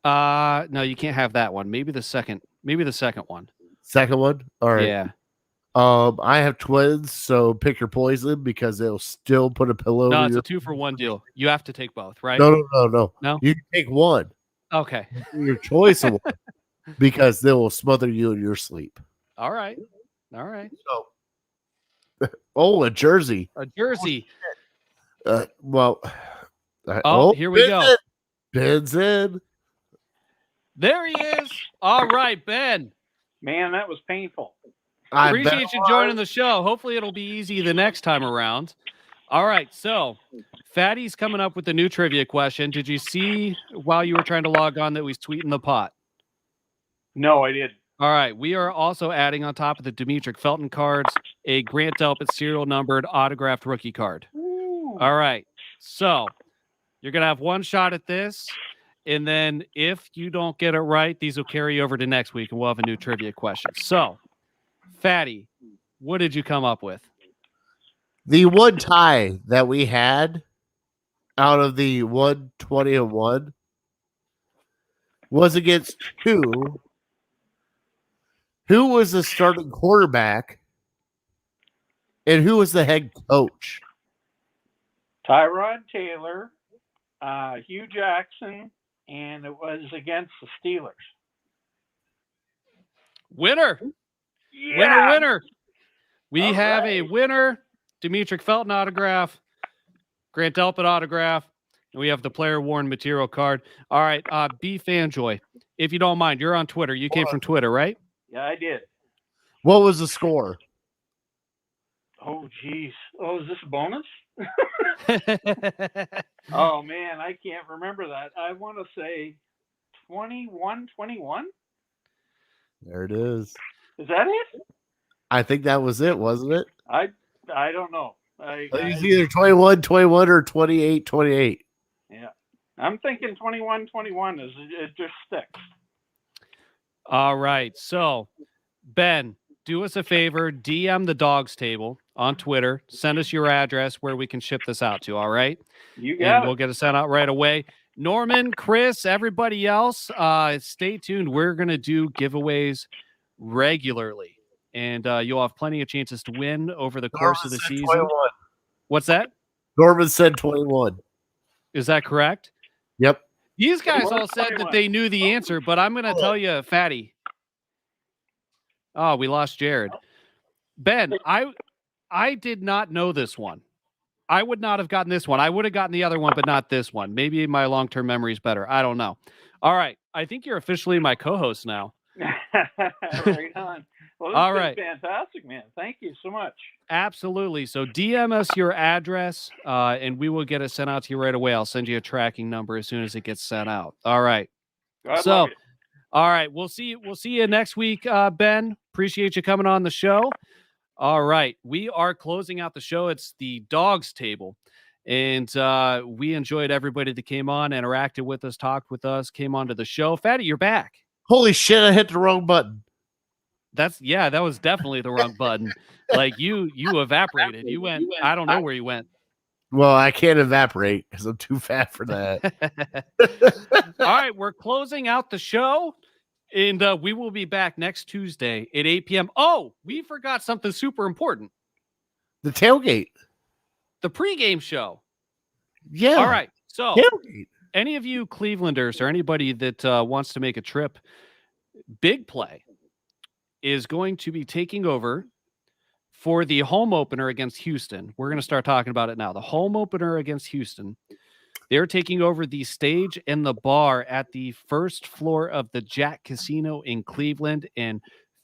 No, you can't have that one. Maybe the second one. Second one? All right. Yeah. I have twins, so pick your poison because they'll still put a pillow. No, it's a 2-for-1 deal. You have to take both, right? No. No? You can take one. Okay. Your choice of one because they will smother you in your sleep. All right. So, a jersey. A jersey. Here we go. Ben's in. There he is. All right, Ben. Man, that was painful. I appreciate you joining the show. Hopefully it'll be easy the next time around. All right, so Fatty's coming up with a new trivia question. Did you see while you were trying to log on that we sweetened the pot? No, I didn't. All right. We are also adding on top of the Demetric Felton cards a Grant Delpit serial numbered autographed rookie card. Ooh. All right. So you're going to have one shot at this. And then if you don't get it right, these will carry over to next week and we'll have a new trivia question. So, Fatty, what did you come up with? The one tie that we had out of the 120-1 was against who? Who was the starting quarterback? And who was the head coach? Tyrod Taylor, Hugh Jackson, and it was against the Steelers. Winner. Yeah. Winner. We All have right. a winner, Demetric Felton autograph, Grant Delpit autograph, and we have the player worn material card. All right, B Fanjoy, if you don't mind, you're on Twitter. You came from Twitter, right? Yeah, I did. What was the score? Oh, geez. Oh, is this a bonus? Oh, man, I can't remember that. I want to say 21-21. There it is. Is that it? I think that was it, wasn't it? I don't know. It's either 21-21 or 28-28. Yeah. I'm thinking 21-21 is it just sticks. All right, so Ben, do us a favor, DM the Dawgs Table on Twitter. Send us your address where we can ship this out to, all right? You And got we'll it. get it sent out right away. Norman, Chris, everybody else, stay tuned. We're going to do giveaways regularly, and you'll have plenty of chances to win over the course of the season. 21. What's that? Norman said 21. Is that correct? Yep. These guys all said that they knew the answer, but I'm going to tell you, Fatty. Oh, we lost Jared. Ben, I did not know this one. I would not have gotten this one. I would have gotten the other one, but not this one. Maybe my long-term memory is better. I don't know. All right. I think you're officially my co-host now. Right on. Well, this All has right. been fantastic, man. Thank you so much. Absolutely. So DM us your address, and we will get it sent out to you right away. I'll send you a tracking number as soon as it gets sent out. All right. God So, love you. all right. We'll see you next week, Ben. Appreciate you coming on the show. All right. We are closing out the show. It's the Dawgs Table. And we enjoyed everybody that came on, interacted with us, talked with us, came onto the show. Fatty, you're back. Holy shit, I hit the wrong button. That was definitely the wrong button. Like you evaporated. You went, I don't know where you went. Well, I can't evaporate because I'm too fat for that. All right, we're closing out the show, and we will be back next Tuesday at 8 p.m. Oh, we forgot something super important. The tailgate. The pregame show. Yeah. All right. So Tailgate. any of you Clevelanders or anybody that wants to make a trip, BIGPLAY is going to be taking over for the home opener against Houston. We're going to start talking about it now. The home opener against Houston. They're taking over the stage and the bar at the first floor of the Jack Casino in Cleveland. And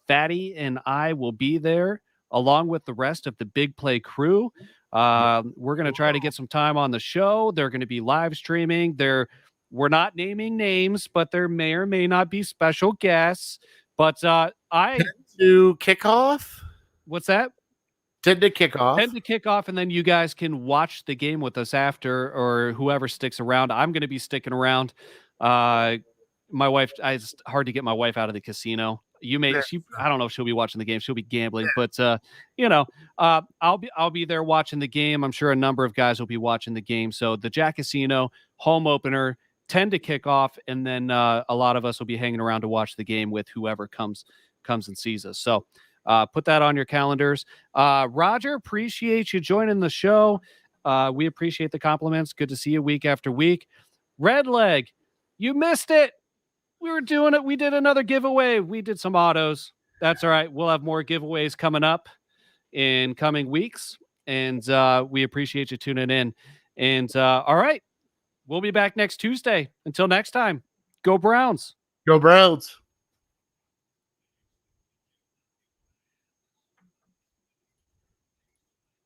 Fatty and I will be there along with the rest of the BIGPLAY crew. We're going to try to get some time on the show. They're going to be live streaming. We're not naming names, but there may or may not be special guests. But To kick off? What's that? 10 to kick off. 10 to kick off, and then you guys can watch the game with us after, or whoever sticks around. I'm going to be sticking around. My wife, it's hard to get my wife out of the casino. I don't know if she'll be watching the game. She'll be gambling, but I'll be there watching the game. I'm sure a number of guys will be watching the game. So the Jack Casino home opener, 10 to kick off, and then a lot of us will be hanging around to watch the game with whoever comes and sees us. So put that on your calendars. Roger, appreciate you joining the show. We appreciate the compliments. Good to see you week after week. Redleg, you missed it. We were doing it. We did another giveaway. We did some autos. That's all right. We'll have more giveaways coming up in coming weeks. And we appreciate you tuning in. And all right. We'll be back next Tuesday. Until next time, go Browns. Go Browns.